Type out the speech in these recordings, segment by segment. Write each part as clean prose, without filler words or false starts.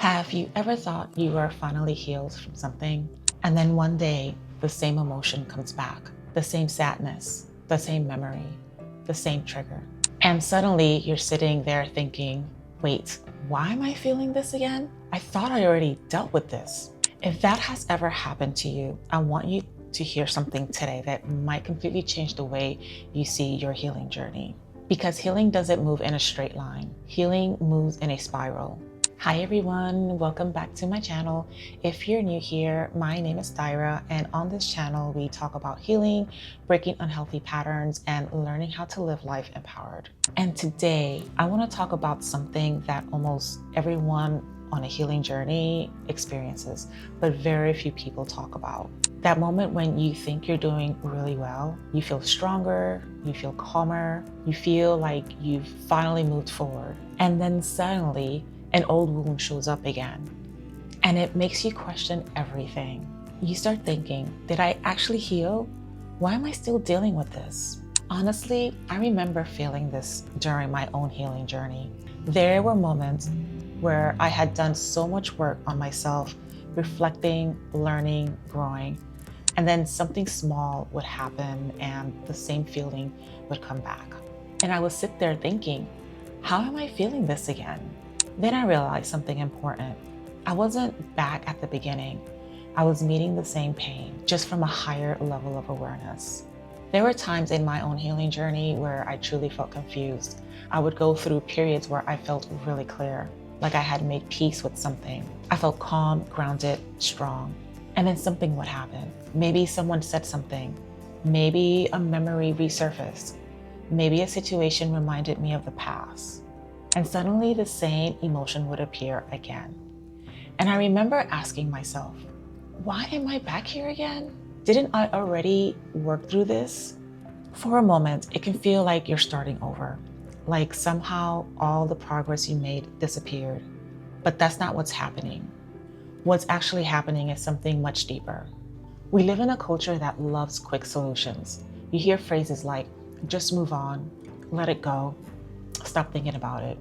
Have you ever thought you were finally healed from something, and then one day the same emotion comes back, the same sadness, the same memory, the same trigger? And suddenly you're sitting there thinking, wait, why am I feeling this again? I thought I already dealt with this. If that has ever happened to you, I want you to hear something today that might completely change the way you see your healing journey. Because healing doesn't move in a straight line. Healing moves in a spiral. Hi everyone, welcome back to my channel. If you're new here, my name is Thyra, and on this channel we talk about healing, breaking unhealthy patterns, and learning how to live life empowered. And today I want to talk about something that almost everyone on a healing journey experiences, but very few people talk about. That moment when you think you're doing really well, you feel stronger, you feel calmer, you feel like you've finally moved forward. And then suddenly, an old wound shows up again, and it makes you question everything. You start thinking, did I actually heal? Why am I still dealing with this? Honestly, I remember feeling this during my own healing journey. There were moments where I had done so much work on myself, reflecting, learning, growing, and then something small would happen and the same feeling would come back. And I would sit there thinking, how am I feeling this again? Then I realized something important. I wasn't back at the beginning. I was meeting the same pain, just from a higher level of awareness. There were times in my own healing journey where I truly felt confused. I would go through periods where I felt really clear, like I had made peace with something. I felt calm, grounded, strong. And then something would happen. Maybe someone said something. Maybe a memory resurfaced. Maybe a situation reminded me of the past. And suddenly the same emotion would appear again. And I remember asking myself, why am I back here again? Didn't I already work through this? For a moment, it can feel like you're starting over, like somehow all the progress you made disappeared. But that's not what's happening. What's actually happening is something much deeper. We live in a culture that loves quick solutions. You hear phrases like, just move on, let it go, stop thinking about it.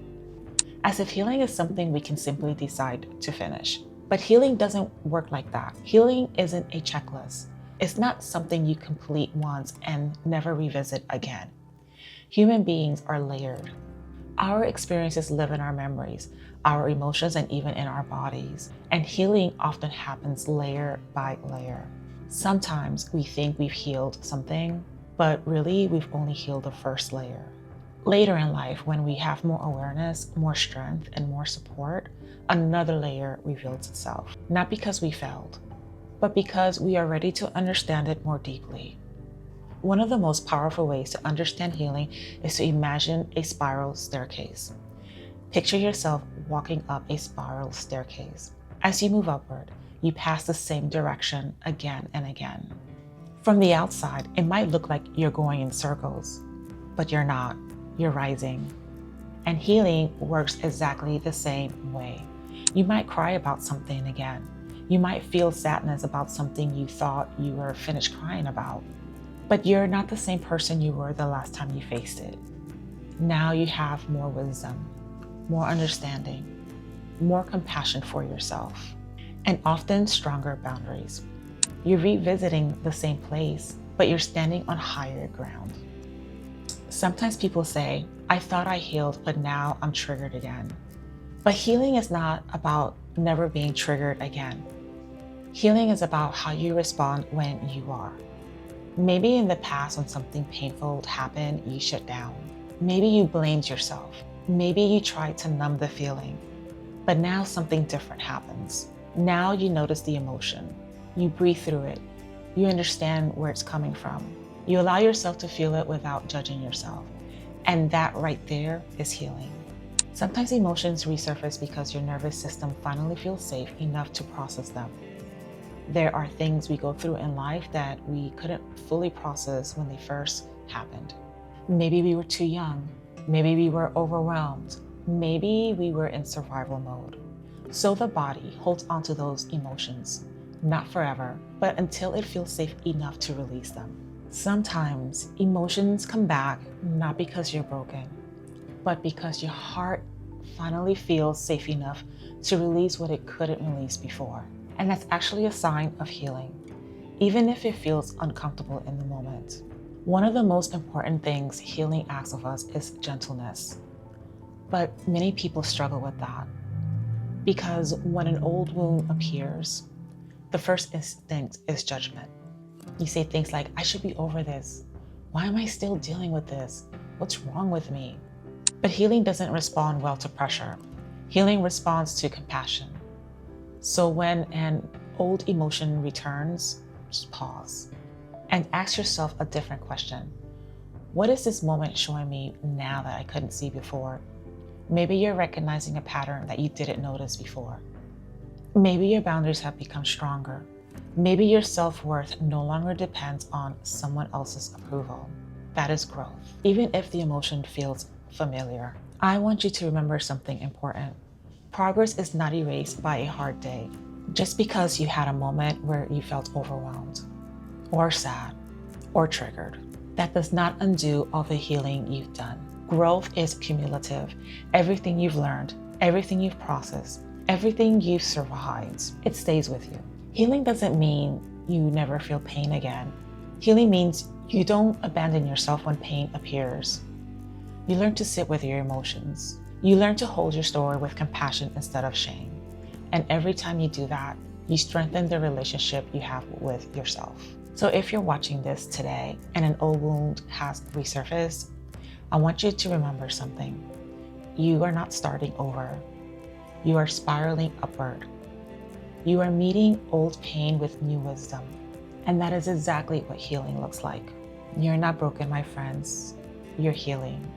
As if healing is something we can simply decide to finish. But healing doesn't work like that. Healing isn't a checklist. It's not something you complete once and never revisit again. Human beings are layered. Our experiences live in our memories, our emotions, and even in our bodies. And healing often happens layer by layer. Sometimes we think we've healed something, but really we've only healed the first layer. Later in life, when we have more awareness, more strength, and more support, another layer reveals itself. Not because we failed, but because we are ready to understand it more deeply. One of the most powerful ways to understand healing is to imagine a spiral staircase. Picture yourself walking up a spiral staircase. As you move upward, you pass the same direction again and again. From the outside, it might look like you're going in circles, but you're not. You're rising. And healing works exactly the same way. You might cry about something again. You might feel sadness about something you thought you were finished crying about. But you're not the same person you were the last time you faced it. Now you have more wisdom, more understanding, more compassion for yourself, and often stronger boundaries. You're revisiting the same place, but you're standing on higher ground. Sometimes people say, I thought I healed, but now I'm triggered again. But healing is not about never being triggered again. Healing is about how you respond when you are. Maybe in the past when something painful happened, you shut down. Maybe you blamed yourself. Maybe you tried to numb the feeling. But now something different happens. Now you notice the emotion. You breathe through it. You understand where it's coming from. You allow yourself to feel it without judging yourself. And that right there is healing. Sometimes emotions resurface because your nervous system finally feels safe enough to process them. There are things we go through in life that we couldn't fully process when they first happened. Maybe we were too young. Maybe we were overwhelmed. Maybe we were in survival mode. So the body holds onto those emotions, not forever, but until it feels safe enough to release them. Sometimes emotions come back not because you're broken, but because your heart finally feels safe enough to release what it couldn't release before. And that's actually a sign of healing, even if it feels uncomfortable in the moment. One of the most important things healing asks of us is gentleness. But many people struggle with that because when an old wound appears, the first instinct is judgment. You say things like, I should be over this. Why am I still dealing with this? What's wrong with me? But healing doesn't respond well to pressure. Healing responds to compassion. So when an old emotion returns, just pause and ask yourself a different question. What is this moment showing me now that I couldn't see before? Maybe you're recognizing a pattern that you didn't notice before. Maybe your boundaries have become stronger. Maybe your self-worth no longer depends on someone else's approval. That is growth, even if the emotion feels familiar. I want you to remember something important. Progress is not erased by a hard day. Just because you had a moment where you felt overwhelmed, or sad, or triggered, that does not undo all the healing you've done. Growth is cumulative. Everything you've learned, everything you've processed, everything you've survived, it stays with you. Healing doesn't mean you never feel pain again. Healing means you don't abandon yourself when pain appears. You learn to sit with your emotions. You learn to hold your story with compassion instead of shame. And every time you do that, you strengthen the relationship you have with yourself. So if you're watching this today and an old wound has resurfaced, I want you to remember something. You are not starting over. You are spiraling upward. You are meeting old pain with new wisdom. And that is exactly what healing looks like. You're not broken, my friends. You're healing.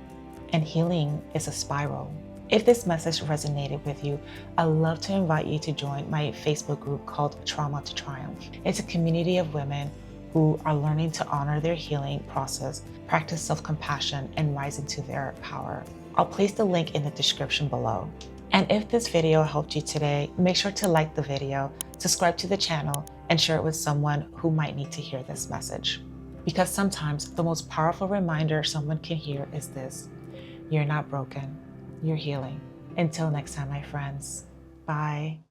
And healing is a spiral. If this message resonated with you, I'd love to invite you to join my Facebook group called Trauma to Triumph. It's a community of women who are learning to honor their healing process, practice self-compassion, and rise into their power. I'll place the link in the description below. And if this video helped you today, make sure to like the video, subscribe to the channel, and share it with someone who might need to hear this message. Because sometimes the most powerful reminder someone can hear is this: you're not broken, you're healing. Until next time, my friends, bye.